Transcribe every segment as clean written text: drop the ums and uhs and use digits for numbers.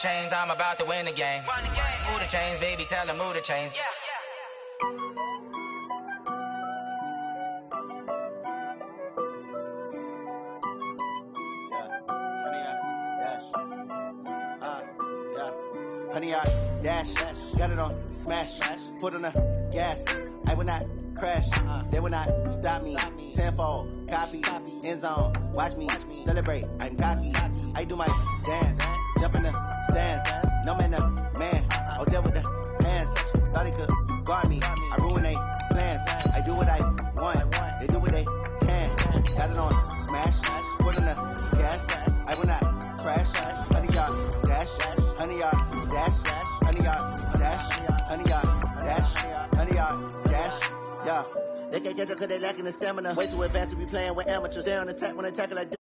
change, I'm about to win the game. Move the chains, baby, tell them move the chains. Honey, I dash, got it on smash, put on the gas. I will not crash, they will not stop me. Tenfold, copy, end zone, watch me celebrate. I'm cocky, I do my dance, jump in the stands. No man, man, oh there with the hands. Thought he could guard me, I ruin they plans. I do what I want, they do what they can. Got it on smash, put on the gas. I will not crash, honey, y'all dash, honey, y'all dash, honey, y'all dash, honey, y'all dash, honey, y'all dash, yeah. They can't catch up cause they lacking the stamina. Way too advanced to be playing with amateurs. Stay on attack when attacking like this.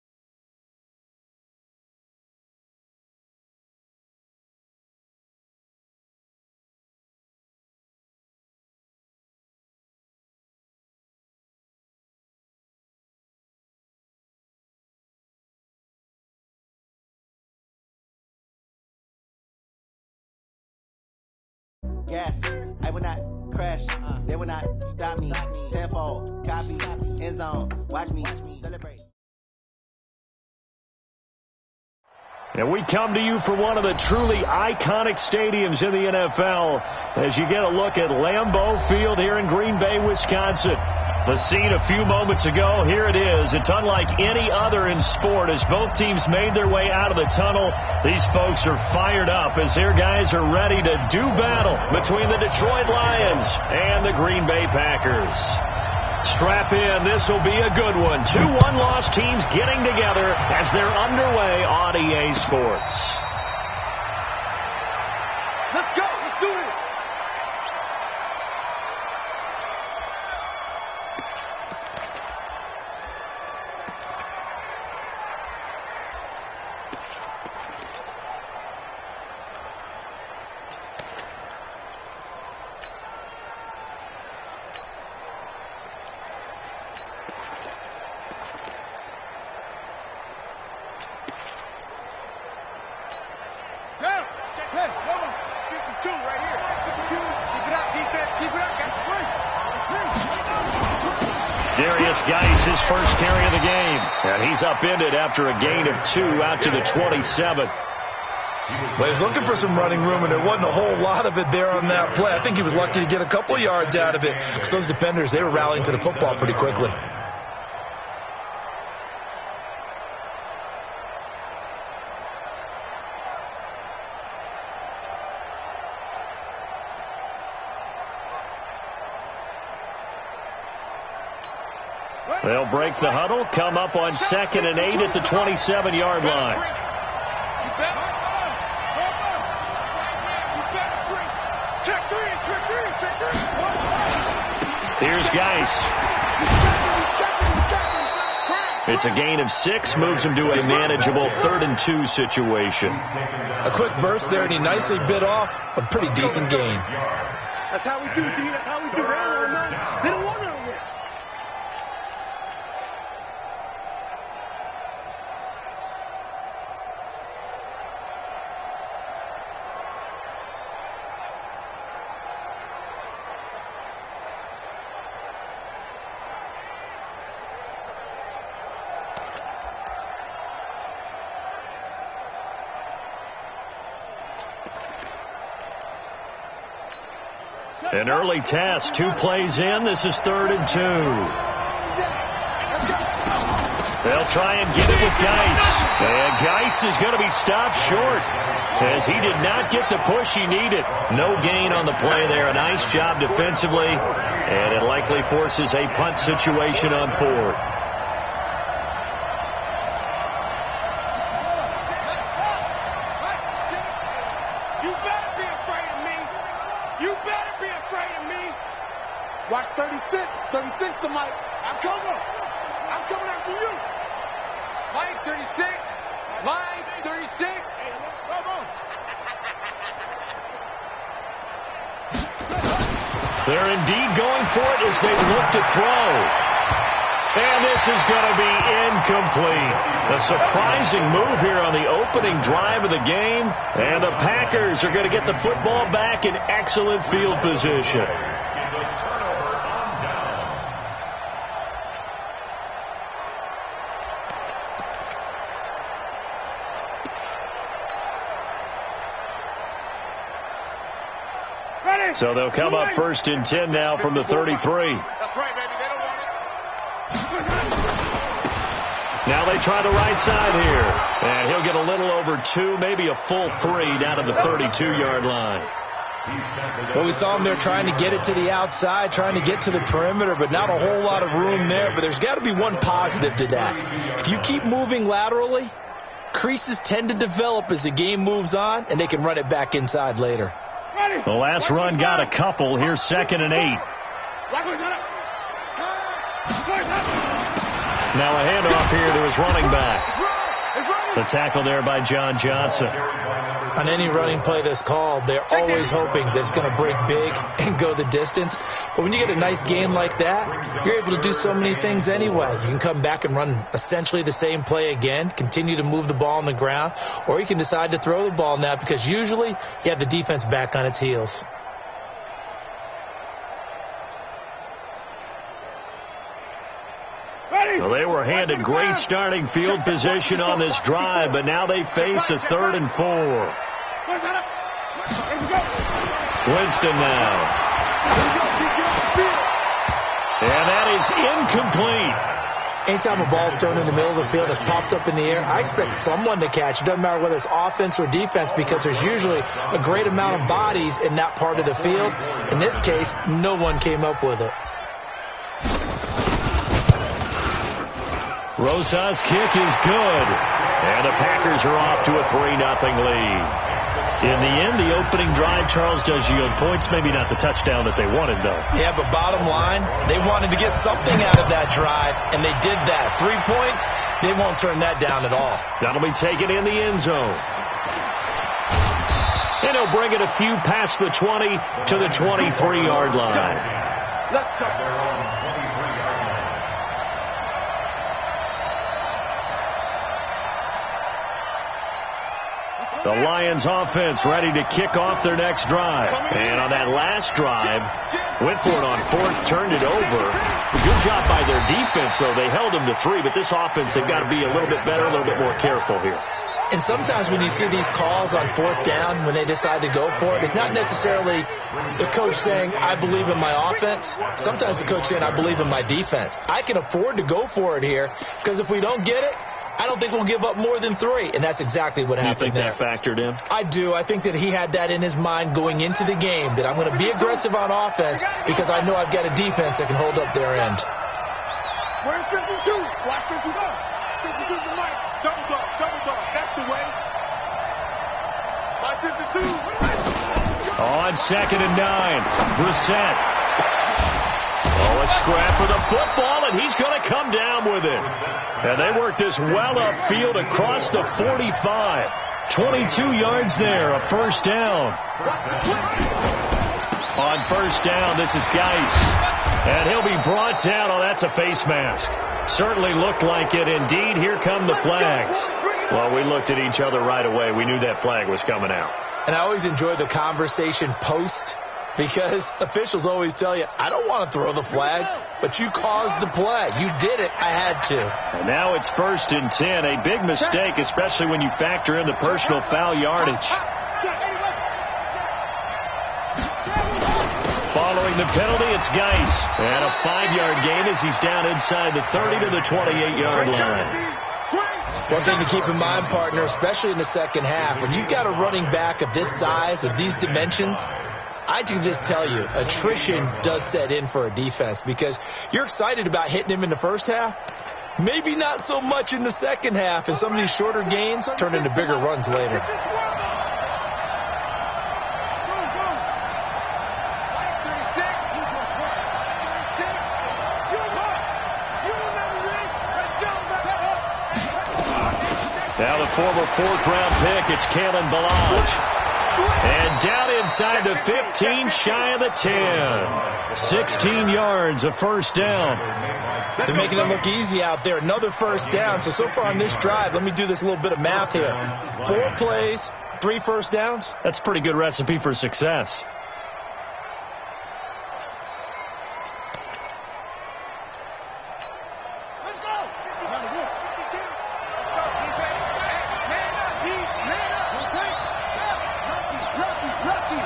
Gas, I will not crash, they will not stop me. Tenfold, copy, end zone, watch me celebrate. And we come to you from one of the truly iconic stadiums in the NFL as you get a look at Lambeau Field here in Green Bay, Wisconsin. The scene a few moments ago, here it is. It's unlike any other in sport as both teams made their way out of the tunnel. These folks are fired up as their guys are ready to do battle between the Detroit Lions and the Green Bay Packers. Strap in, this will be a good one. Two one-loss teams getting together as they're underway on EA Sports. Let's go, let's do it. His first carry of the game, and he's upended after a gain of 2 out to the 27. But he's looking for some running room, and there wasn't a whole lot of it there on that play. I think he was lucky to get a couple of yards out of it because those defenders, they were rallying to the football pretty quickly. They'll break the huddle, come up on 2nd and 8 at the 27-yard line. Here's Geis. It's a gain of 6, moves him to a manageable 3rd and 2 situation. A quick burst there, and he nicely bit off a pretty decent gain. That's how we do, D. That's how we do. They don't want none of this. An early test, 2 plays in. This is 3rd and 2. They'll try and get it with Geis. And Geis is going to be stopped short as he did not get the push he needed. No gain on the play there. A nice job defensively. And it likely forces a punt situation on 4th. Watch 36. 36 to Mike. I'm coming after you. Line 36. Line 36. Come on. They're indeed going for it as they look to throw. And this is going to be incomplete. A surprising move here on the opening drive of the game. And the Packers are going to get the football back in excellent field position. So they'll come up 1st and 10 now from the 33. That's right, baby. They don't want it. Now they try the right side here. And he'll get a little over 2, maybe a full 3 down to the 32-yard line. Well, we saw him there trying to get it to the outside, trying to get to the perimeter, but not a whole lot of room there. But there's got to be one positive to that. If you keep moving laterally, creases tend to develop as the game moves on, and they can run it back inside later. The last run got a couple. Here's 2nd and 8. Now a handoff here to his running back. The tackle there by John Johnson. On any running play that's called, they're always hoping that it's going to break big and go the distance. But when you get a nice game like that, you're able to do so many things anyway. You can come back and run essentially the same play again, continue to move the ball on the ground, or you can decide to throw the ball now because usually you have the defense back on its heels. Well, they were handed great starting field position on this drive, but now they face a 3rd and 4. Winston now. And that is incomplete. Anytime a ball's thrown in the middle of the field that's popped up in the air, I expect someone to catch. It doesn't matter whether it's offense or defense because there's usually a great amount of bodies in that part of the field. In this case, no one came up with it. Rosa's kick is good. And the Packers are off to a 3-0 lead. In the end, the opening drive, Charles, does yield points. Maybe not the touchdown that they wanted, though. Yeah, but bottom line, they wanted to get something out of that drive, and they did that. 3 points, they won't turn that down at all. That'll be taken in the end zone. And he'll bring it a few past the 20 to the 23-yard line. Let's go. The Lions offense ready to kick off their next drive. And on that last drive, went for it on 4th, turned it over. Good job by their defense, though. They held them to 3, but this offense, they've got to be a little bit better, a little bit more careful here. And sometimes when you see these calls on 4th down, when they decide to go for it, it's not necessarily the coach saying, I believe in my offense. Sometimes the coach saying, I believe in my defense. I can afford to go for it here because if we don't get it, I don't think we'll give up more than 3, and that's exactly what happened there. You think that factored in? I do. I think that he had that in his mind going into the game, that I'm going to be aggressive on offense because I know I've got a defense that can hold up their end. We're in 52. Watch 52. 52's the light. Double dog. That's the way. Watch 52. On 2nd and 9, Brissett. Oh, a scrap for the football, and he's going to come down with it. And they work this well upfield across the 45. 22 yards there, a 1st down. On 1st down, this is Geis. And he'll be brought down. Oh, that's a face mask. Certainly looked like it. Indeed, here come the flags. Well, we looked at each other right away. We knew that flag was coming out. And I always enjoy the conversation post because officials always tell you, I don't want to throw the flag, but you caused the play. You did it. I had to. And now it's 1st and 10. A big mistake, especially when you factor in the personal foul yardage. Following the penalty, it's Geis. And a 5-yard gain as he's down inside the 30 to the 28-yard line. One thing to keep in mind, partner, especially in the second half, when you've got a running back of this size, of these dimensions, I can just tell you, attrition does set in for a defense because you're excited about hitting him in the first half. Maybe not so much in the second half, and some of these shorter gains turn into bigger runs later. Now the former 4th-round pick, it's Kalen Ballage. And down inside the 15, shy of the 10. 16 yards, a first down. They're making it look easy out there. Another first down. So far on this drive, let me do this little bit of math here. 4 plays, 3 first downs. That's a pretty good recipe for success. Let's go. Let's go, defense. Man up, D. Man up. Lucky.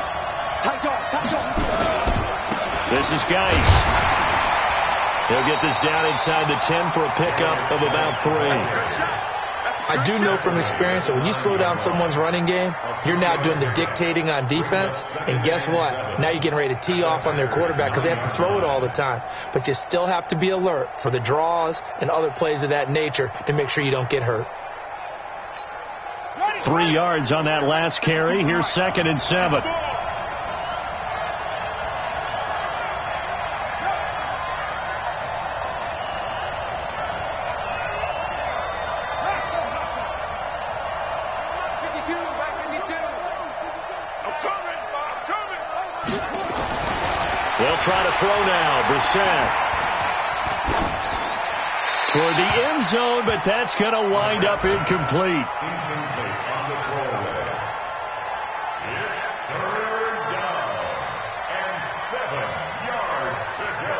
Tight dog. This is Geis. He'll get this down inside the 10 for a pickup of about 3. I do know from experience that when you slow down someone's running game, you're now doing the dictating on defense. And guess what? Now you're getting ready to tee off on their quarterback because they have to throw it all the time. But you still have to be alert for the draws and other plays of that nature to make sure you don't get hurt. 3 yards on that last carry. Here's 2nd and 7. They'll try to throw now. Brissett toward the end zone, but that's going to wind up incomplete. It's 3rd down and 7 yards to go.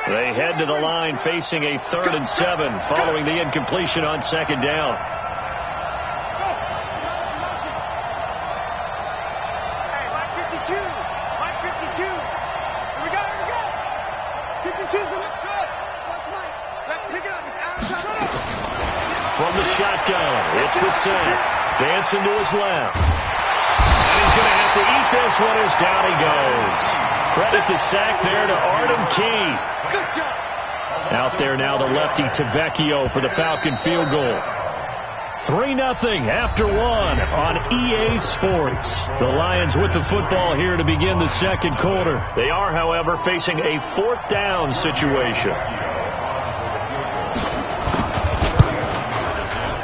They head to the line facing a 3rd and 7 following the incompletion on 2nd down. Hey, line 52. Line 52. Here we go. 52's the next shot. Let's pick it up. It's outside. From the shotgun, it's Brissett. Dancing to his left. And he's going to have to eat this one as down he goes. Credit the sack there to Arden Key. Good job. Out there now the lefty Tavecchio for the Falcon field goal. 3-0 after 1 on EA Sports. The Lions with the football here to begin the 2nd quarter. They are, however, facing a 4th down situation.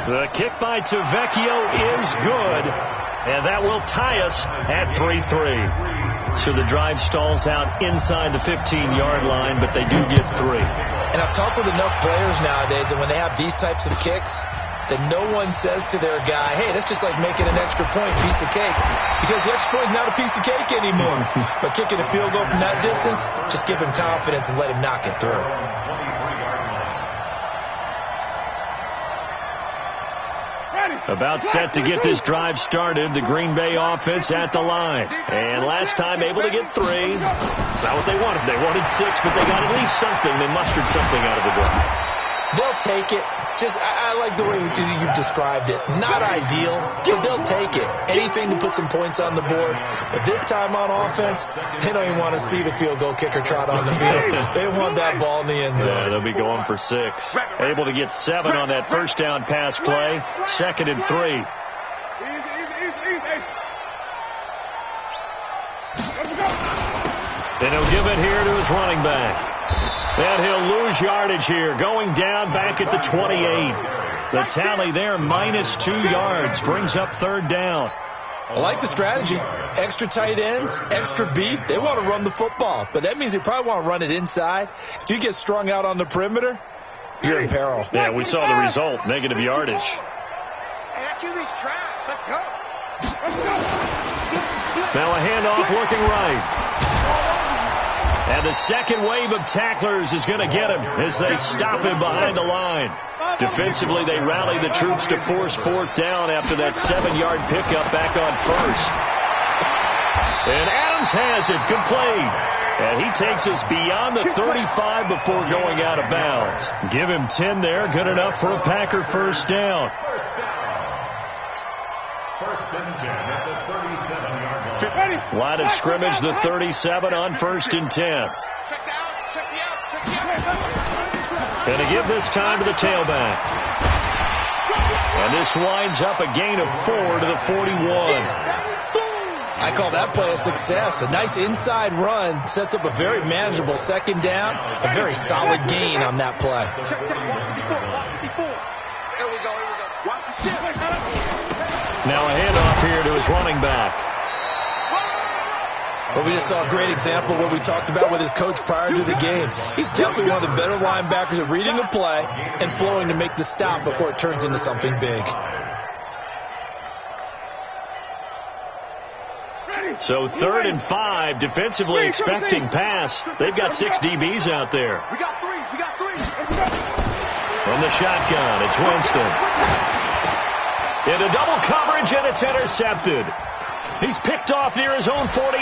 The kick by Tavecchio is good, and that will tie us at 3-3. So the drive stalls out inside the 15-yard line, but they do get 3. And I've talked with enough players nowadays, and when they have these types of kicks, that no one says to their guy, hey, that's just like making an extra point, piece of cake. Because the extra point is not a piece of cake anymore. But kicking a field goal from that distance, just give him confidence and let him knock it through. About set to get this drive started, the Green Bay offense at the line. And last time able to get 3. It's not what they wanted. They wanted 6, but they got at least something. They mustered something out of the drive. They'll take it. I like the way you've described it. Not ideal, but they'll take it. Anything to put some points on the board. But this time on offense, they don't even want to see the field goal kicker trot on the field. They want that ball in the end zone. Yeah, they'll be going for 6. Able to get 7 on that first down pass play. 2nd and 3. Easy. Let's go. And he'll give it here to his running back. And he'll lose yardage here, going down back at the 28. The tally there, -2 yards, brings up 3rd down. I like the strategy. Extra tight ends, extra beef. They want to run the football, but that means they probably want to run it inside. If you get strung out on the perimeter, you're in peril. Yeah, we saw the result, negative yardage. Hey, that QB's trash. Let's go. Now a handoff looking right. And the second wave of tacklers is going to get him as they stop him behind the line. Defensively, they rally the troops to force 4th down after that 7-yard pickup back on 1st. And Adams has it complete. And he takes us beyond the 35 before going out of bounds. Give him 10 there. Good enough for a Packer first down. First and 10 at the 37-yard line. Line of scrimmage, the 37 on 1st and 10. Check the out. Going to give this time to the tailback. And this winds up a gain of 4 to the 41. I call that play a success. A nice inside run sets up a very manageable second down, a very solid gain on that play. Check, 154. Here we go. Watch the shit. Now a handoff here to his running back. Well, we just saw a great example of what we talked about with his coach prior to the game. He's definitely one of the better linebackers at reading a play and flowing to make the stop before it turns into something big. So 3rd and 5, defensively expecting pass. They've got 6 DBs out there. We got three. From the shotgun, it's Winston. Into double coverage, and it's intercepted. He's picked off near his own 48.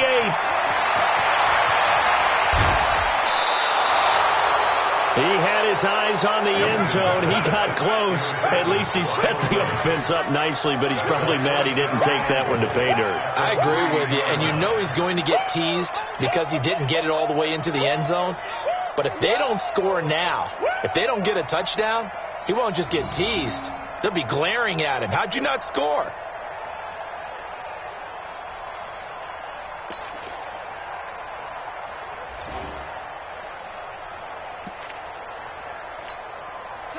He had his eyes on the end zone. He got close. At least he set the offense up nicely, but he's probably mad he didn't take that one to pay dirt. I agree with you, and you know he's going to get teased because he didn't get it all the way into the end zone. But if they don't score now, if they don't get a touchdown, he won't just get teased. They'll be glaring at him. How'd you not score?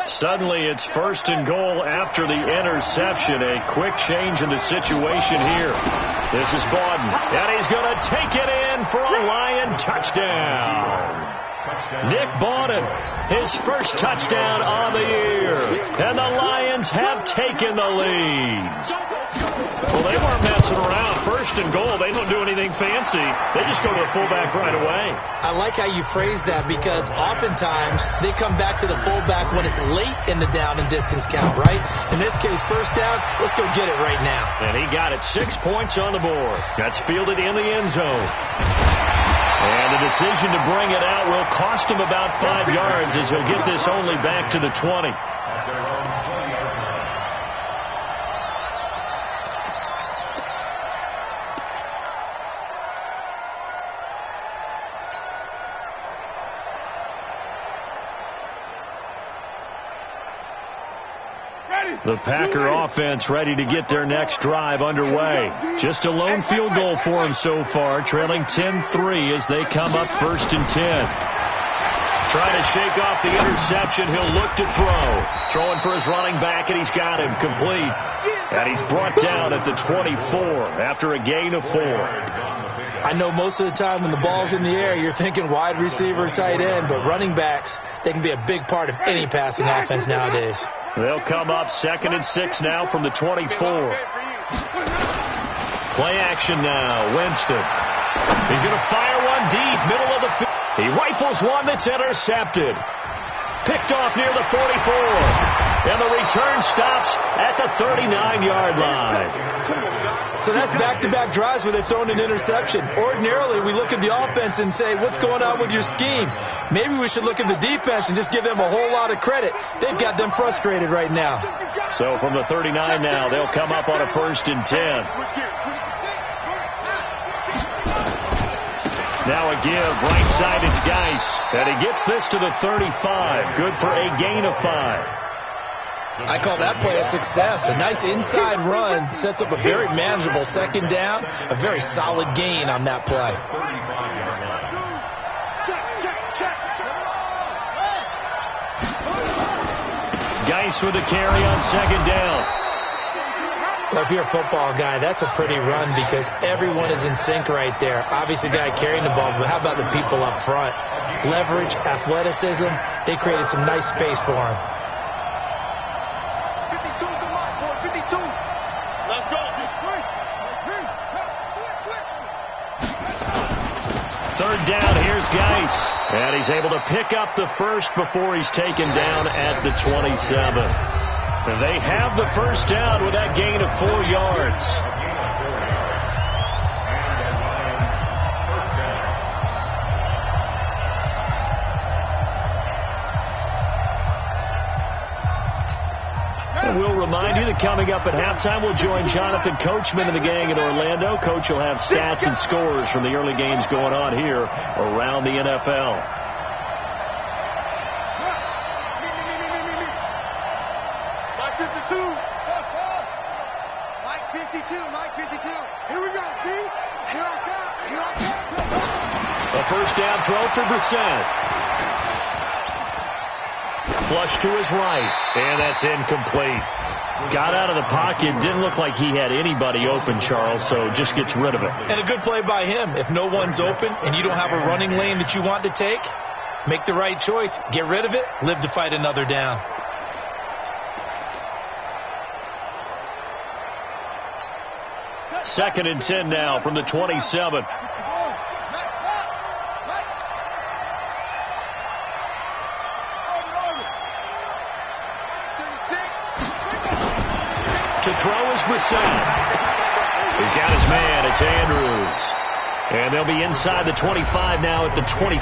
Suddenly it's 1st and goal after the interception. A quick change in the situation here. This is Bawden, and he's going to take it in for a Lion touchdown. Nick Bawden, his first touchdown of the year. And the Lions have taken the lead. Well, they weren't messing around. 1st and goal, they don't do anything fancy. They just go to the fullback right away. I like how you phrase that because oftentimes they come back to the fullback when it's late in the down and distance count, right? In this case, 1st down, let's go get it right now. And he got it 6 points on the board. That's fielded in the end zone. And the decision to bring it out will cost him about 5 yards as he'll get this only back to the 20. The Packer offense ready to get their next drive underway. Just a lone field goal for them so far, trailing 10-3 as they come up 1st and 10. Trying to shake off the interception. He'll look to throw. Throwing for his running back, and he's got him complete. And he's brought down at the 24 after a gain of 4. I know most of the time when the ball's in the air, you're thinking wide receiver, tight end, but running backs, they can be a big part of any passing offense nowadays. They'll come up 2nd and 6 now from the 24. Play action now. Winston. He's going to fire one deep, middle of the field. He rifles one that's intercepted. Picked off near the 44. And the return stops at the 39-yard line. So that's back-to-back drives where they've thrown an interception. Ordinarily, we look at the offense and say, what's going on with your scheme? Maybe we should look at the defense and just give them a whole lot of credit. They've got them frustrated right now. So from the 39 now, they'll come up on a 1st and 10. Now a give, right side, it's Geis. And he gets this to the 35. Good for a gain of 5. I call that play a success. A nice inside run sets up a very manageable second down. A very solid gain on that play. Geis with a carry on 2nd down. Well, if you're a football guy, that's a pretty run because everyone is in sync right there. Obviously, the guy carrying the ball, but how about the people up front? Leverage, athleticism, they created some nice space for him. 52 is the mark, boy. 52. Let's go. 3rd down, here's Geis. And he's able to pick up the first before he's taken down at the 27. They have the 1st down with that gain of 4 yards. And we'll remind you that coming up at halftime, we'll join Jonathan Coachman and the gang in Orlando. Coach will have stats and scores from the early games going on here around the NFL. 52, Mike 52. Here we go, D. Here I come. Here I come. A first down throw for Brissett. Flush to his right, and that's incomplete. Got out of the pocket, didn't look like he had anybody open, Charles, so just gets rid of it. And a good play by him. If no one's open and you don't have a running lane that you want to take, make the right choice. Get rid of it, live to fight another down. Second and 10 now from the 27. To throw is Brissett. He's got his man. It's Andrews. And they'll be inside the 25 now at the 24.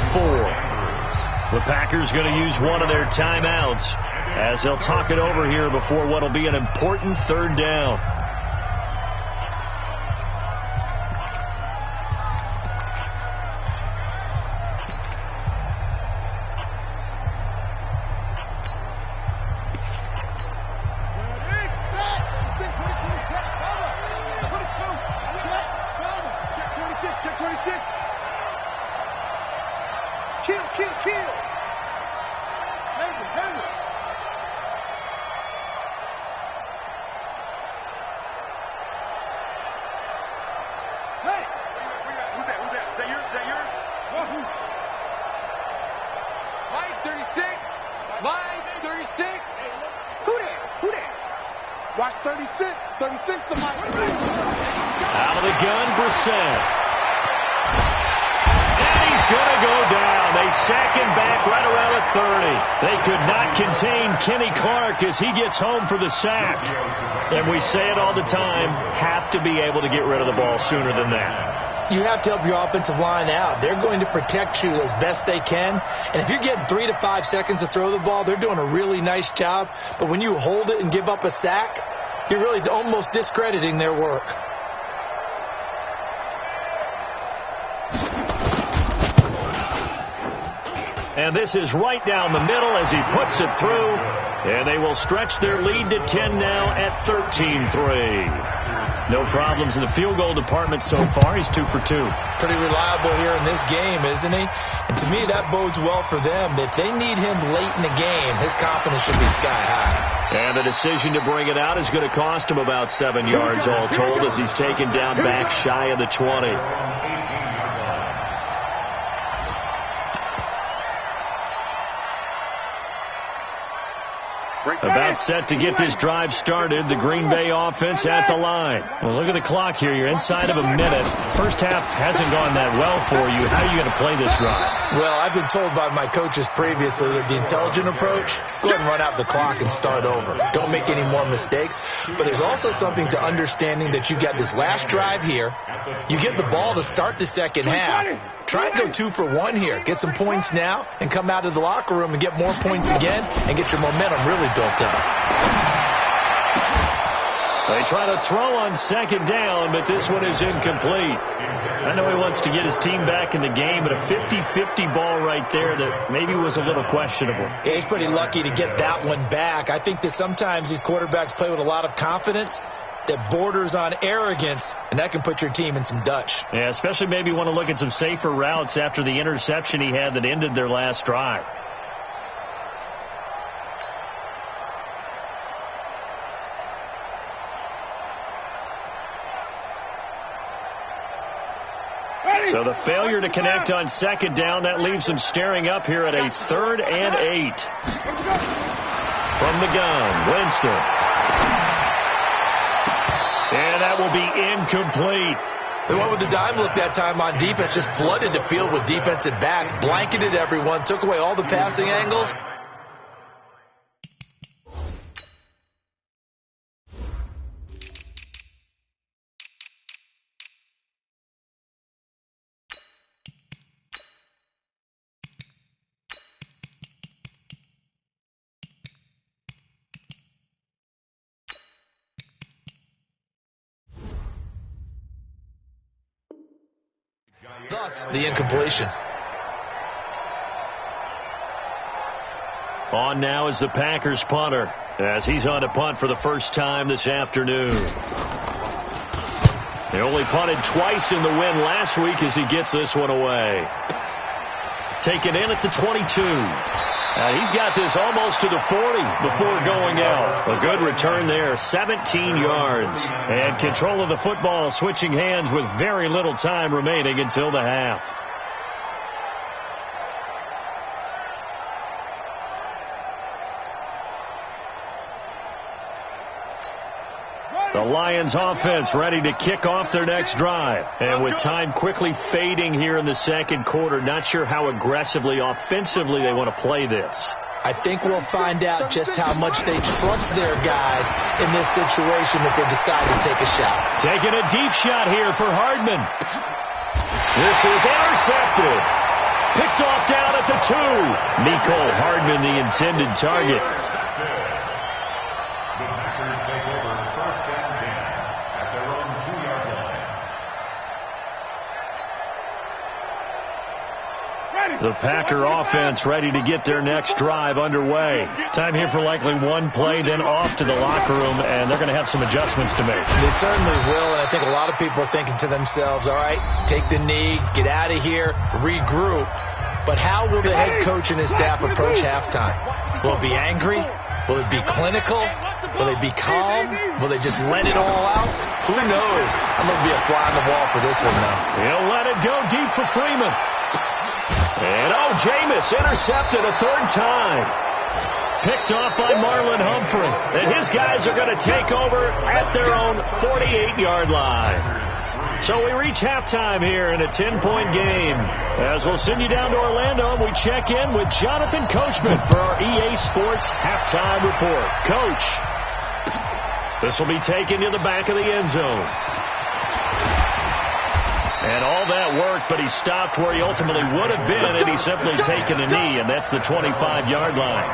The Packers going to use one of their timeouts as they'll talk it over here before what will be an important third down. Watch 36. 36 to Mike. Out of the gun, Brissett. And he's going to go down. They sack him back right around the 30. They could not contain Kenny Clark as he gets home for the sack. And we say it all the time, have to be able to get rid of the ball sooner than that. You have to help your offensive line out. They're going to protect you as best they can. And if you're getting 3 to 5 seconds to throw the ball, they're doing a really nice job. But when you hold it and give up a sack, you're really almost discrediting their work. And this is right down the middle as he puts it through. And they will stretch their lead to 10 now at 13-3. No problems in the field goal department so far. He's 2 for 2. Pretty reliable here in this game, isn't he? And to me, that bodes well for them. If they need him late in the game, his confidence should be sky high. And the decision to bring it out is going to cost him about 7 yards all told as he's taken down back shy of the 20. About set to get this drive started. The Green Bay offense at the line. Well, look at the clock here. You're inside of a minute. First half hasn't gone that well for you. How are you going to play this drive? Well, I've been told by my coaches previously that the intelligent approach, go ahead and run out the clock and start over. Don't make any more mistakes. But there's also something to understanding that you got this last drive here. You get the ball to start the second half. Try and go 2 for 1 here. Get some points now and come out of the locker room and get more points again and get your momentum really built up. They try to throw on second down, but this one is incomplete. I know he wants to get his team back in the game, but a 50-50 ball right there that maybe was a little questionable. Yeah, he's pretty lucky to get that one back. I think that sometimes these quarterbacks play with a lot of confidence that borders on arrogance, and that can put your team in some Dutch. Yeah, especially maybe want to look at some safer routes after the interception he had that ended their last drive. So the failure to connect on second down, that leaves them staring up here at a 3rd and 8. From the gun, Winston. And that will be incomplete. They went with the dime look that time on defense, just flooded the field with defensive backs, blanketed everyone, took away all the passing angles. Thus, the incompletion. On now is the Packers punter as he's on to punt for the first time this afternoon. He only punted twice in the win last week as he gets this one away. Taken in at the 22. He's got this almost to the 40 before going out. A good return there, 17 yards. And control of the football switching hands with very little time remaining until the half. The Lions offense ready to kick off their next drive. And with time quickly fading here in the second quarter, not sure how aggressively, offensively they want to play this. I think we'll find out just how much they trust their guys in this situation if they decide to take a shot. Taking a deep shot here for Hardman. This is intercepted. Picked off down at the 2. Nicole Hardman, the intended target. The Packer offense ready to get their next drive underway. Time here for likely one play, then off to the locker room, and they're going to have some adjustments to make. They certainly will, and I think a lot of people are thinking to themselves, all right, take the knee, get out of here, regroup. But how will the head coach and his staff approach halftime? Will it be angry? Will it be clinical? Will they be calm? Will they just let it all out? Who knows? I'm going to be a fly on the wall for this one, though. He'll let it go deep for Freeman. And, Jameis intercepted a third time. Picked off by Marlon Humphrey. And his guys are going to take over at their own 48-yard line. So we reach halftime here in a 10-point game. As we'll send you down to Orlando, and we check in with Jonathan Coachman for our EA Sports Halftime Report. Coach, this will be taken to the back of the end zone. And all that worked, but he stopped where he ultimately would have been, and he's simply taken a knee, and that's the 25-yard line.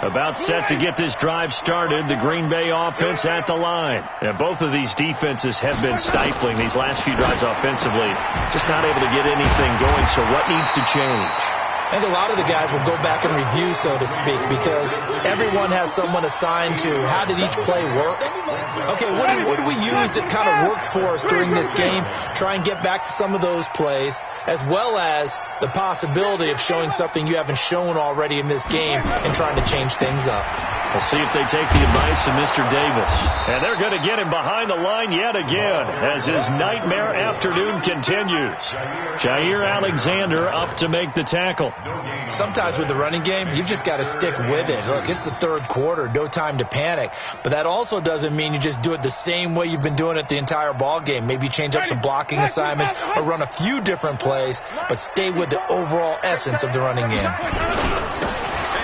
About set to get this drive started, the Green Bay offense at the line. And both of these defenses have been stifling these last few drives offensively. Just not able to get anything going, so what needs to change? I think a lot of the guys will go back and review, so to speak, because everyone has someone assigned to how did each play work. Okay, what did we use that kind of worked for us during this game? Try and get back to some of those plays, as well as the possibility of showing something you haven't shown already in this game and trying to change things up. We'll see if they take the advice of Mr. Davis. And they're going to get him behind the line yet again as his nightmare afternoon continues. Jair Alexander up to make the tackle. Sometimes with the running game, you've just got to stick with it. Look, it's the third quarter, no time to panic. But that also doesn't mean you just do it the same way you've been doing it the entire ball game. Maybe change up some blocking assignments or run a few different plays, but stay with the overall essence of the running game.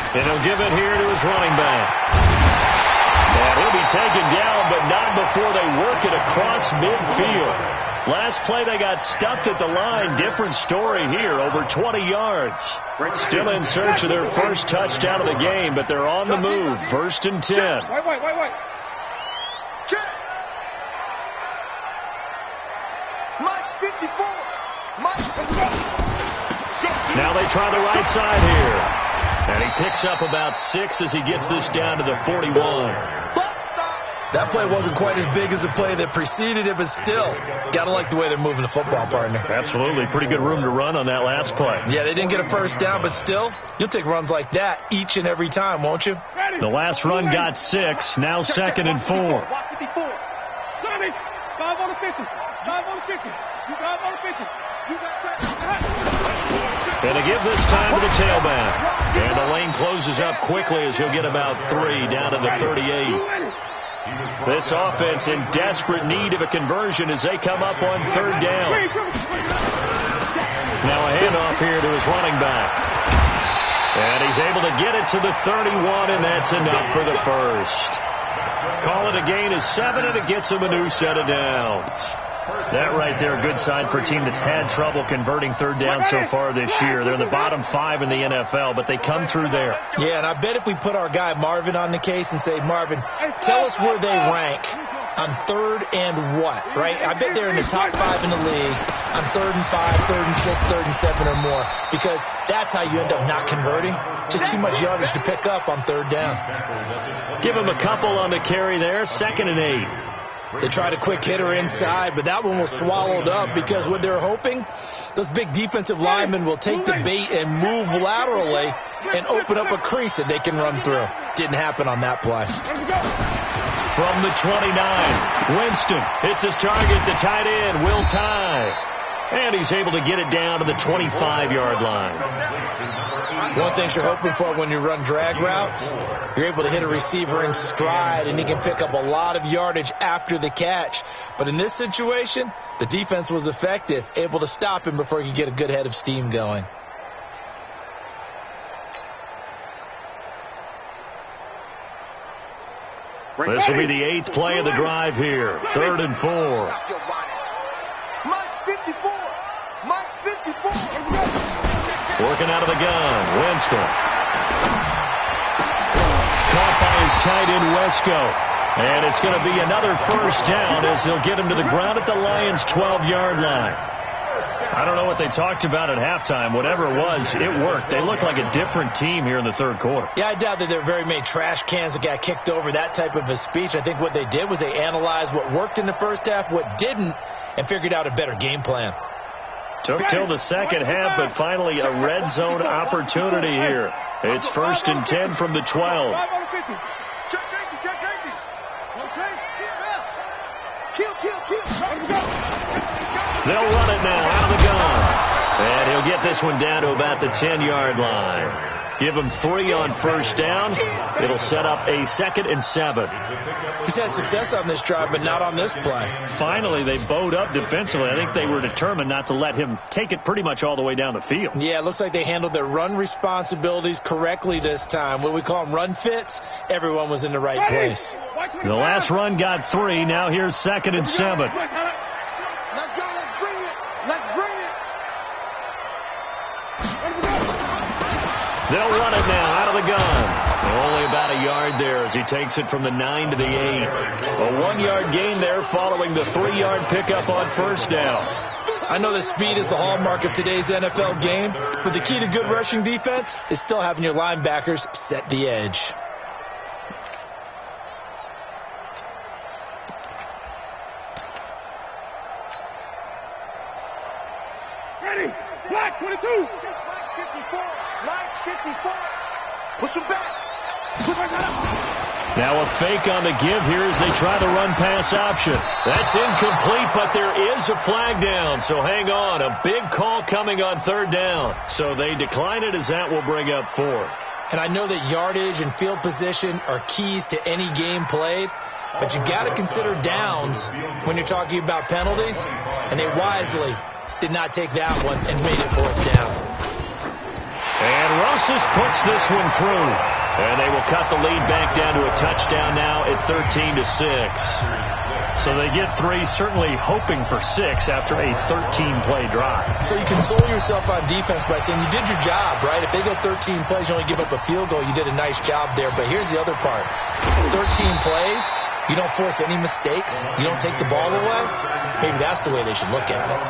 And he'll give it here to his running back. And he'll be taken down, but not before they work it across midfield. Last play, they got stuffed at the line. Different story here, over 20 yards. Still in search of their first touchdown of the game, but they're on the move. 1st and 10. Wait. Check. Mike 54. Now they try the right side here. And he picks up about 6 as he gets this down to the 41. That play wasn't quite as big as the play that preceded it, but still, got to like the way they're moving the football, partner. Absolutely. Pretty good room to run on that last play. Yeah, they didn't get a first down, but still, you'll take runs like that each and every time, won't you? The last run got 6, now 2nd and 4. Watch 54. Sonny, 5 on the 50. 5 on the 50. You 5 on the 50. You got and to give this time to the tailback. And the lane closes up quickly as he'll get about 3 down to the 38. This offense in desperate need of a conversion as they come up on 3rd down. Now a handoff here to his running back. And he's able to get it to the 31, and that's enough for the first. Call it a gain of 7, and it gets him a new set of downs. That right there, a good sign for a team that's had trouble converting 3rd down so far this year. They're in the bottom 5 in the NFL, but they come through there. Yeah, and I bet if we put our guy Marvin on the case and say, Marvin, tell us where they rank on 3rd and what, right? I bet they're in the top 5 in the league on 3rd and 5, 3rd and 6, 3rd and 7 or more, because that's how you end up not converting. Just too much yardage to pick up on 3rd down. Give him a couple on the carry there, 2nd and 8. They tried a quick hitter inside, but that one was swallowed up because what they're hoping, those big defensive linemen will take the bait and move laterally and open up a crease that they can run through. Didn't happen on that play. From the 29, Winston hits his target, the tight end, Will Tye. And he's able to get it down to the 25-yard line. One thing you're hoping for when you run drag routes, you're able to hit a receiver in stride, and he can pick up a lot of yardage after the catch. But in this situation, the defense was effective, able to stop him before he could get a good head of steam going. This will be the 8th play of the drive here. 3rd and 4. Mike 54. Mike 54. Working out of the gun. Winston. Caught by his tight end, Wesco. And it's going to be another first down as they'll get him to the ground at the Lions' 12-yard line. I don't know what they talked about at halftime. Whatever it was, it worked. They look like a different team here in the 3rd quarter. Yeah, I doubt that there were very many trash cans that got kicked over, that type of a speech. I think what they did was they analyzed what worked in the first half, what didn't, and figured out a better game plan. Took till the second half, but finally a red zone opportunity here. It's 1st and 10 from the 12. Check safety. Kill. They'll run it now out of the gun. And he'll get this one down to about the 10-yard line. Give him 3 on first down. It'll set up a 2nd and 7. He's had success on this drive, but not on this play. Finally, they bowed up defensively. I think they were determined not to let him take it pretty much all the way down the field. Yeah, it looks like they handled their run responsibilities correctly this time. What we call them run fits, everyone was in the right place. The last run got 3. Now here's 2nd and 7. Let's go. Let's bring it. They'll run it now out of the gun. Only about a yard there as he takes it from the 9 to the 8. A 1-yard gain there following the 3-yard pickup on first down. I know that speed is the hallmark of today's NFL game, but the key to good rushing defense is still having your linebackers set the edge. Ready. Black 22. Black 54. Black 54. Push him back. Now a fake on the give here as they try the run-pass option. That's incomplete, but there is a flag down, so hang on. A big call coming on 3rd down. So they decline it as that will bring up 4th. And I know that yardage and field position are keys to any game played, but you got to consider downs when you're talking about penalties, and they wisely did not take that one and made it 4th down. And Rosas puts this one through. And they will cut the lead back down to a touchdown now at 13-6. So they get 3, certainly hoping for 6 after a 13-play drive. So you console yourself on defense by saying you did your job, right? If they go 13 plays, you only give up a field goal, you did a nice job there. But here's the other part. 13 plays, you don't force any mistakes, you don't take the ball away. Maybe that's the way they should look at it.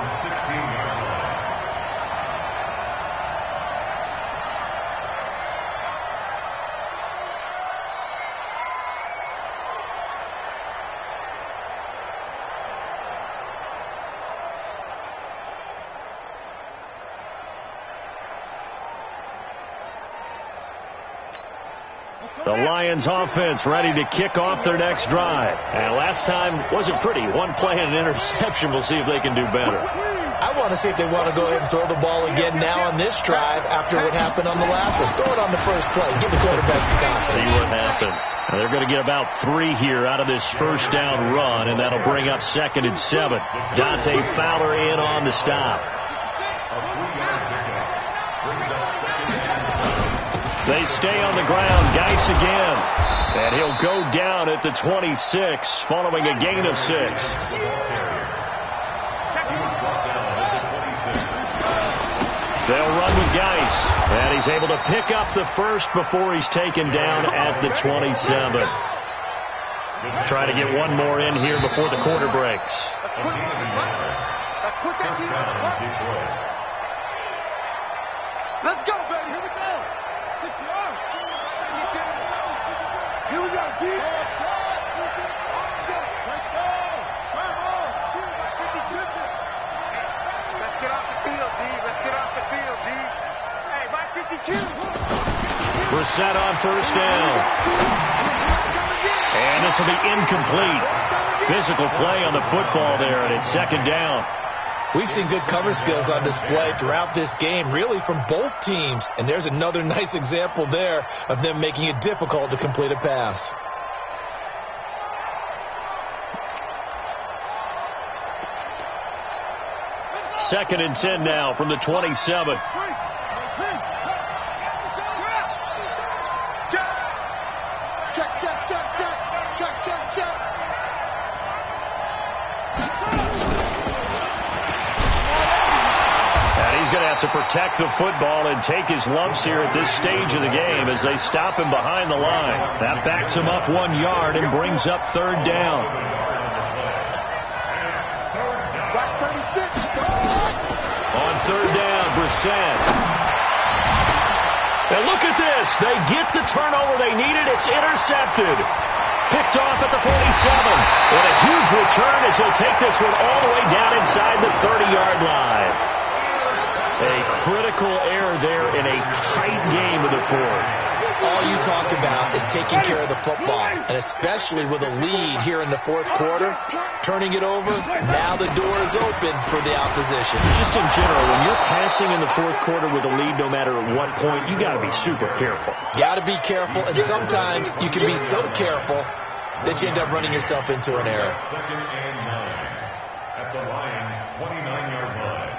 The Lions offense ready to kick off their next drive. And last time wasn't pretty. 1 play and an interception. We'll see if they can do better. I want to see if they want to go ahead and throw the ball again now on this drive after what happened on the last one. Throw it on the first play. Give the quarterback some confidence. See what happens. Now they're going to get about 3 here out of this first down run, and that'll bring up 2nd and 7. Dante Fowler in on the stop. They stay on the ground. Geis again. And he'll go down at the 26 following a gain of 6. They'll run with Geis. And he's able to pick up the first before he's taken down at the 27. Trying to get one more in here before the quarter breaks. Let's put him on the bus. Let's put that team on the bus. Let's go, baby. Here we go. 6 yards. Here we go, D. Let's get off the field, D. Let's get off the field, D. Hey, by 52. Brissett on first down. And this will be incomplete. Physical play on the football there, and it's second down. We've seen good cover skills on display throughout this game, really from both teams. And there's another nice example there of them making it difficult to complete a pass. Second and 10 now from the 27. To protect the football and take his lumps here at this stage of the game as they stop him behind the line. That backs him up 1 yard and brings up third down. On third down, Brissett. And look at this. They get the turnover they needed. It's intercepted. Picked off at the 47. And a huge return as he'll take this one all the way down inside the 30-yard line. A critical error there in a tight game of the fourth. All you talk about is taking care of the football, and especially with a lead here in the fourth quarter, turning it over, now the door is open for the opposition. Just in general, when you're passing in the fourth quarter with a lead, no matter at what point, you got to be super careful. Got to be careful, and sometimes you can be so careful that you end up running yourself into an error. Second and 9 at the Lions' 29-yard line.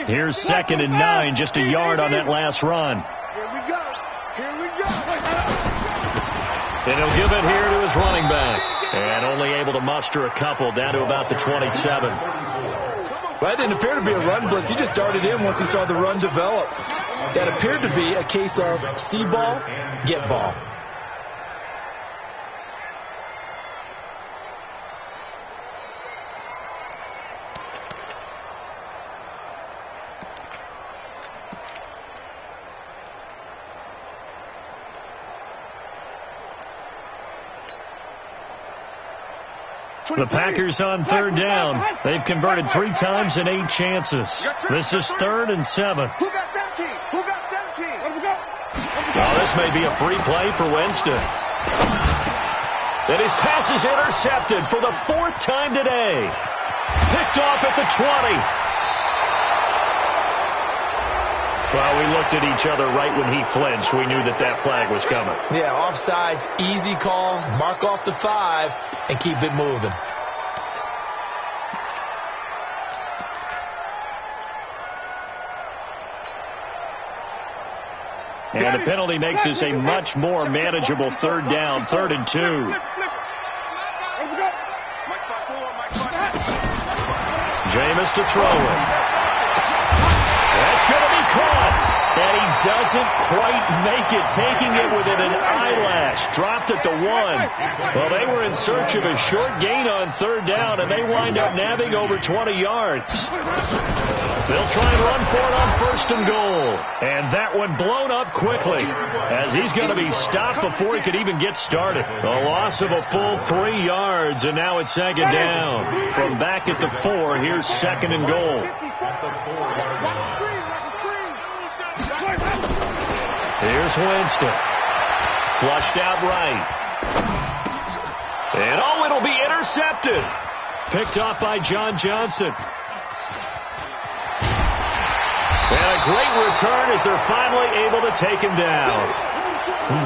Here's second and 9, just a yard on that last run. Here we go. Here we go. And he'll give it here to his running back. And only able to muster a couple down to about the 27. Well, that didn't appear to be a run blitz. He just darted in once he saw the run develop. That appeared to be a case of see ball, get ball. The Packers on third down. They've converted 3 times in 8 chances. This is 3rd and 7. Who got 17? Who got 17? Let me go. Well, this may be a free play for Winston. And his pass is intercepted for the 4th time today. Picked off at the 20. Well, we looked at each other right when he flinched. We knew that that flag was coming. Yeah, offsides, easy call, mark off the 5, and keep it moving. And the penalty makes this a much more manageable third down, 3rd and 2. Jameis to throw it. That's going to be caught. And he doesn't quite make it, taking it within an eyelash. Dropped at the 1. Well, they were in search of a short gain on third down, and they wind up nabbing over 20 yards. They'll try and run for it on 1st and goal. And that one blown up quickly, as he's going to be stopped before he could even get started. A loss of a full 3 yards, and now it's 2nd down. From back at the 4, here's 2nd and goal. Here's Winston. Flushed out right. And oh, it'll be intercepted. Picked off by John Johnson. And a great return as they're finally able to take him down.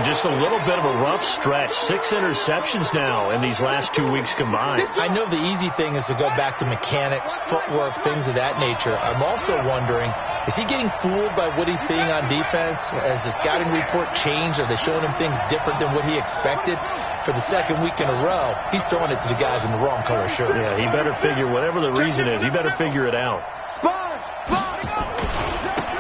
Just a little bit of a rough stretch. 6 interceptions now in these last 2 weeks combined. I know the easy thing is to go back to mechanics, footwork, things of that nature. I'm also wondering, is he getting fooled by what he's seeing on defense? Has the scouting report changed? Are they showing him things different than what he expected? For the second week in a row, he's throwing it to the guys in the wrong color shirts. Yeah, he better figure, whatever the reason is, he better figure it out.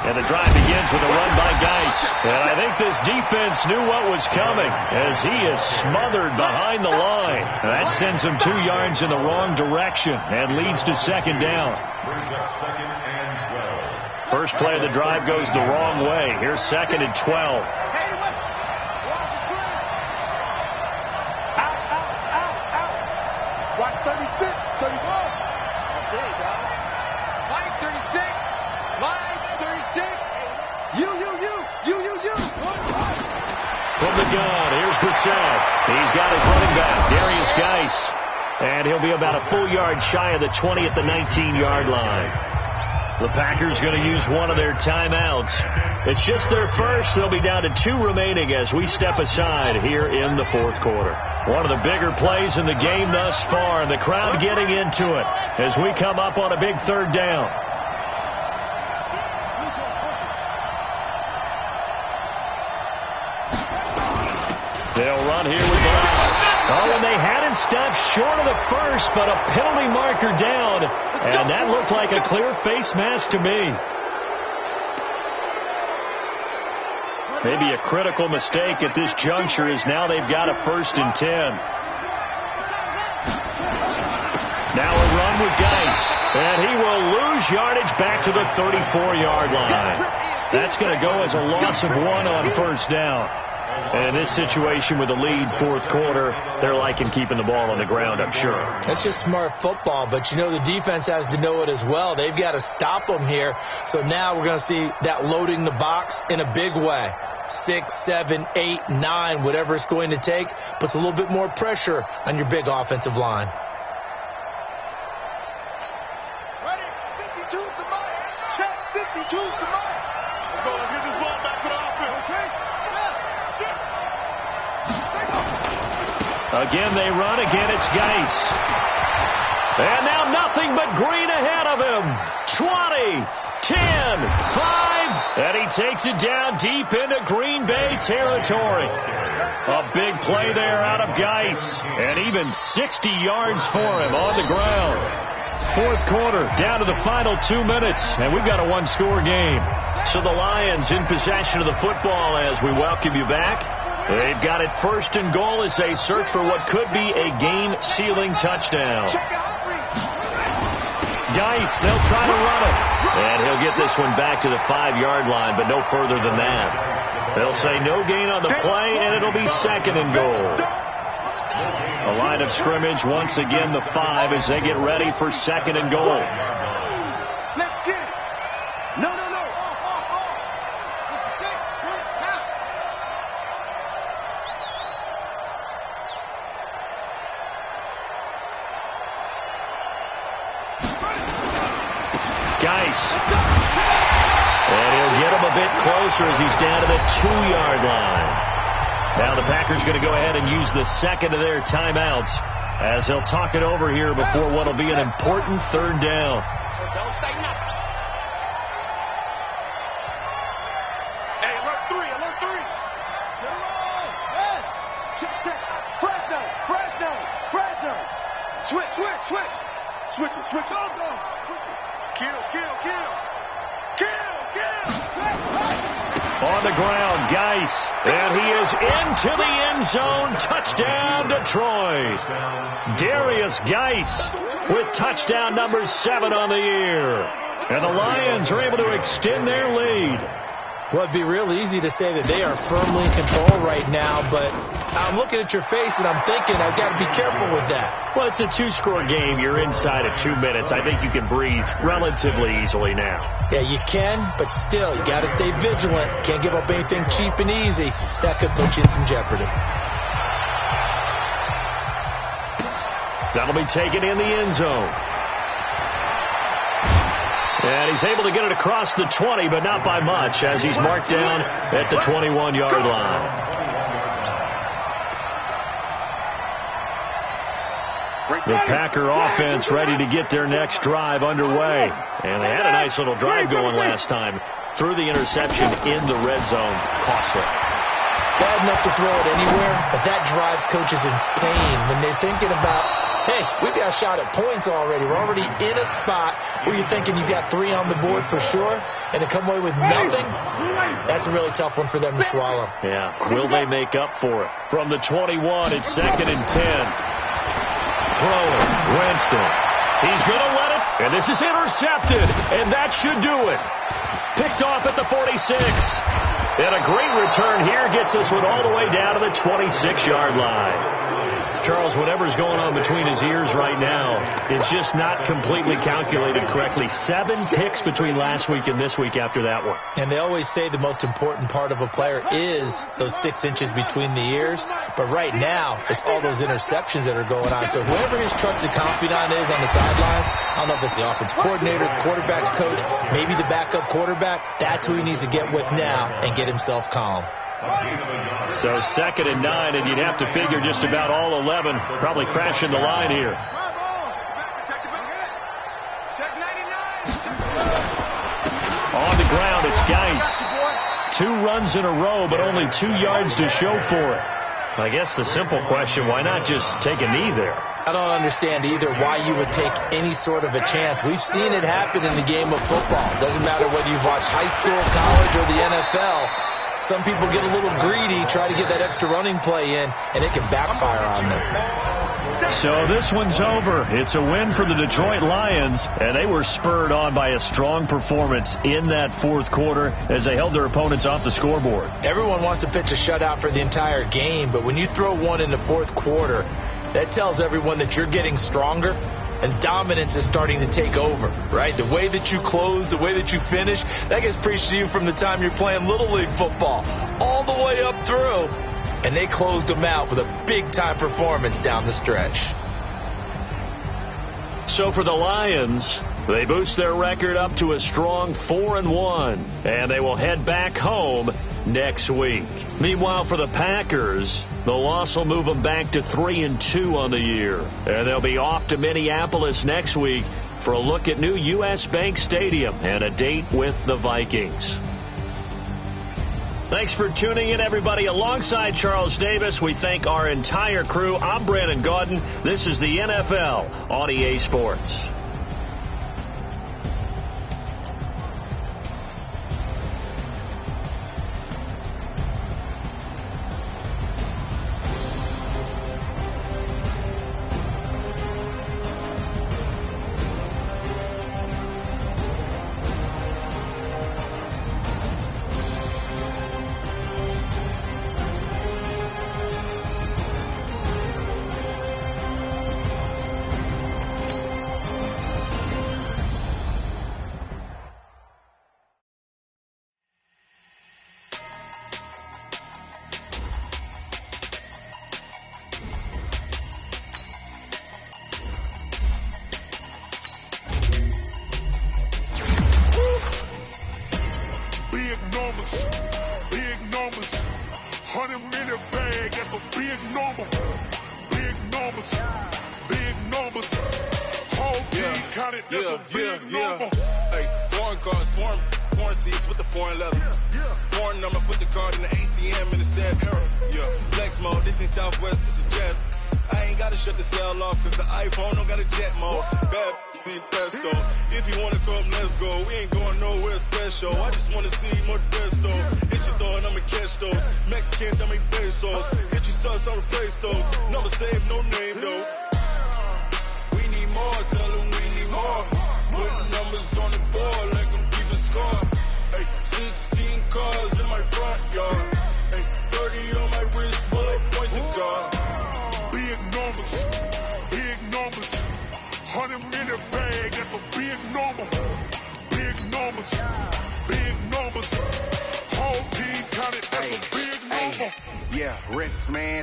And the drive begins with a run by Geis. And I think this defense knew what was coming as he is smothered behind the line. And that sends him 2 yards in the wrong direction and leads to second down. First play of the drive goes the wrong way. Here's second and 12. Watch 36, 34. Line 36. Line 36. You. From the gun, here's Brissett. He's got his running back, Darius Geis. And he'll be about a full yard shy of the 20 at the 19-yard line. The Packers going to use one of their timeouts. It's just their first. They'll be down to 2 remaining as we step aside here in the fourth quarter. One of the bigger plays in the game thus far, and the crowd getting into it as we come up on a big third down. They'll run here with Blige. Oh, and they hadn't stopped short of the first, but a penalty marker down. And that looked like a clear face mask to me. Maybe a critical mistake at this juncture is now they've got a 1st and 10. Now a run with Geis. And he will lose yardage back to the 34-yard line. That's going to go as a loss of 1 on first down. And in this situation with the lead fourth quarter, they're liking keeping the ball on the ground, I'm sure. That's just smart football, but you know the defense has to know it as well. They've got to stop them here. So now we're going to see that loading the box in a big way. 6, 7, 8, 9, whatever it's going to take, puts a little bit more pressure on your big offensive line. Ready? 52, come on. Check, 52, come on. Let's go. Let's get this ball back to the offense. Okay? Again, they run. Again, it's Geis. And now nothing but green ahead of him. 20, 10, 5. And he takes it down deep into Green Bay territory. A big play there out of Geis. And even 60 yards for him on the ground. Fourth quarter, down to the final 2 minutes. And we've got a 1-score game. So the Lions in possession of the football as we welcome you back. They've got it 1st and goal as they search for what could be a game-sealing touchdown. Geis, they'll try to run it. And he'll get this one back to the 5-yard line, but no further than that. They'll say no gain on the play, and it'll be 2nd and goal. The line of scrimmage, once again, the 5 as they get ready for 2nd and goal. Let's get it. No. Geis. And he'll get him a bit closer as he's down to the 2-yard line. Now the Packers going to go ahead and use the 2nd of their timeouts as they'll talk it over here before what will be an important 3rd down. So don't say nothing. Hey, alert 3. Get him on. Hey. Check. Fresno. Switch. Go. Kill. On the ground, Geis. And he is into the end zone. Touchdown, Detroit. Darius Geis with touchdown number 7 on the year. And the Lions are able to extend their lead. Well, it'd be real easy to say that they are firmly in control right now, but I'm looking at your face and I'm thinking I've got to be careful with that. Well, it's a 2-score game. You're inside of 2 minutes. I think you can breathe relatively easily now. Yeah, you can, but still, you got to stay vigilant. Can't give up anything cheap and easy. That could put you in some jeopardy. That'll be taken in the end zone. And he's able to get it across the 20, but not by much, as he's marked down at the 21-yard line. The Packer offense ready to get their next drive underway. And they had a nice little drive going last time. Threw the interception in the red zone. Costly. Bad enough to throw it anywhere, but that drives coaches insane when they're thinking about, hey, we've got a shot at points already. We're already in a spot where you're thinking you've got 3 on the board for sure, and to come away with nothing, that's a really tough one for them to swallow. Yeah, will they make up for it? From the 21, it's 2nd and 10. Throwing, Winston. He's going to let it, and this is intercepted, and that should do it. Picked off at the 46. And a great return here gets this one all the way down to the 26-yard line. Charles, whatever's going on between his ears right now, it's just not completely calculated correctly. 7 picks between last week and this week after that one. And they always say the most important part of a player is those 6 inches between the ears. But right now, it's all those interceptions that are going on. So whoever his trusted confidant is on the sidelines, I don't know if it's the offense coordinator, the quarterback's coach, maybe the backup quarterback, that's who he needs to get with now and get himself calm. So 2nd and 9, and you'd have to figure just about all 11 probably crashing the line here. On the ground, it's Geis. 2 runs in a row, but only 2 yards to show for it. I guess the simple question, why not just take a knee there? I don't understand either why you would take any sort of a chance. We've seen it happen in the game of football. Doesn't matter whether you've watched high school, college, or the NFL. Some people get a little greedy, try to get that extra running play in, and it can backfire on them. So this one's over. It's a win for the Detroit Lions, and they were spurred on by a strong performance in that 4th quarter as they held their opponents off the scoreboard. Everyone wants to pitch a shutout for the entire game, but when you throw one in the 4th quarter, that tells everyone that you're getting stronger. And dominance is starting to take over, right? The way that you close, the way that you finish, that gets preached to you from the time you're playing Little League football all the way up through. And they closed them out with a big-time performance down the stretch. So for the Lions, they boost their record up to a strong 4-1, and they will head back home next week. Meanwhile, for the Packers, the loss will move them back to 3-2 on the year. And they'll be off to Minneapolis next week for a look at new U.S. Bank Stadium and a date with the Vikings. Thanks for tuning in, everybody. Alongside Charles Davis, we thank our entire crew. I'm Brandon Gaudin. This is the NFL on EA Sports.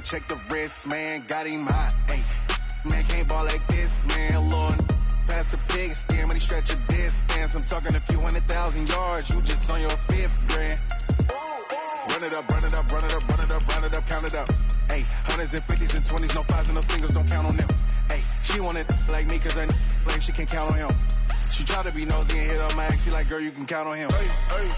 Check the wrist, man, got him hot. Hey, man, can't ball like this, man. Lord, pass the pig skin, but he stretch a distance. I'm talking a few 100,000 yards. You just on your 5th grand. Run it up, run it up, run it up, run it up, run it up, count it up. Hey, hundreds and 50s and 20s, no 5s and no singles, don't count on them. Hey, She wanted like me cause her claim she can count on him. She tried to be nosy and hit up my ex. She like, girl, you can count on him. Hey, hey,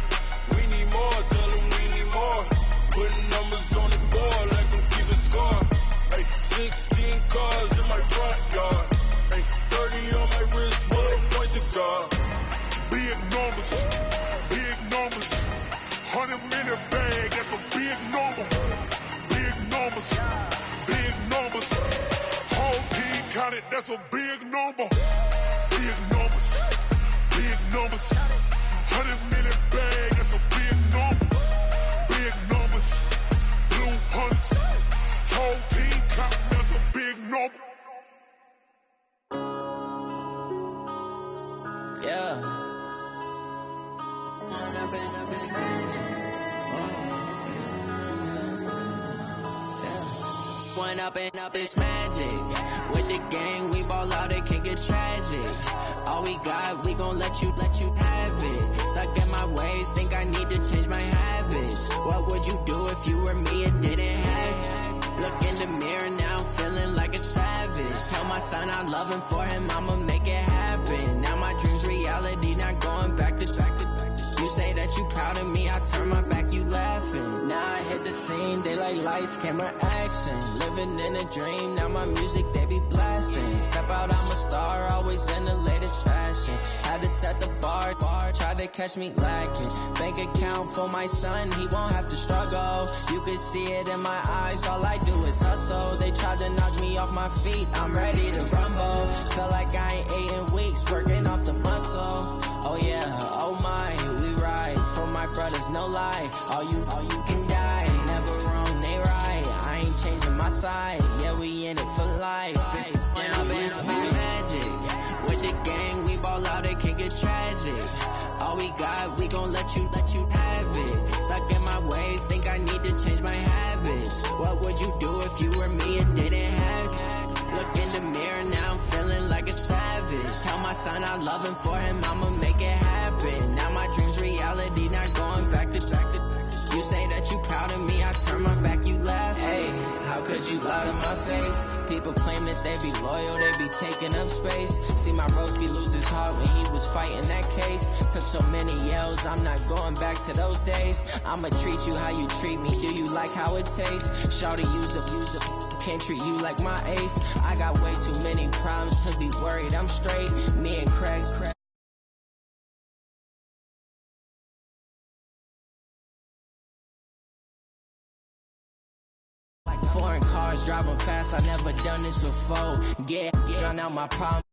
we need more. Tell them we need more. Putting numbers on the board like them keeping score. Hey, 16 cars in my front yard. Hey, 30 on my wrist, bullet point to guard. Big numbers, 100-minute bag, that's a big number. Big numbers, whole team counted, that's a big number. Big numbers, 100-minute bag, that's a big number. Big numbers, blue hunts, whole team counting, that's a big number. Yeah. One up and up, it's magic. With the gang, we ball out, it can get tragic. All we got, we gon' let you have it. Stuck in my ways, think I need to change my habits. What would you do if you were me and didn't have it? Look in the mirror now, feeling like a savage. Tell my son I love him, for him I'ma make it happen. Now my dream's reality, not going back to. You say that you proud of me, I turn my back, you laughing. Now I hit the scene, they like lights, camera, action. Living in a dream, now my music, they be blasting. Step out, I'm a star, always in the latest fashion. Had to set the bar, tried to catch me lacking. Bank account for my son, he won't have to struggle. You can see it in my eyes, all I do is hustle. They tried to knock me off my feet, I'm ready to rumble. Felt like I ain't ate in weeks, working off the muscle. Oh yeah, oh my, we ride for my brothers, no lie. All you can die, never wrong, they right. I ain't changing my side, yeah, we in it for life. And I've been it's magic. With the gang, we ball out, it can get tragic. All we got, we gon' let you have it. Stuck in my ways, think I need to change my habits. What would you do if you were me and didn't have it? Look in the mirror now, I'm feeling like a savage. Tell my son I love him, for him I'ma make it happen. Now my dream's reality, not going back to. You say that you proud of me, I turn my back, you laugh. Hey, how could you lie to my face? People claim that they be loyal, they be taking up space. See my broski lose his heart when he was fighting that case. Took so many yells, I'm not going back to those days. I'ma treat you how you treat me, do you like how it tastes? Shawty, use up, can't treat you like my ace. I got way too many problems to be worried, I'm straight. Me and Craig. Foreign cars driving fast, I never done this before. Drown out my problems.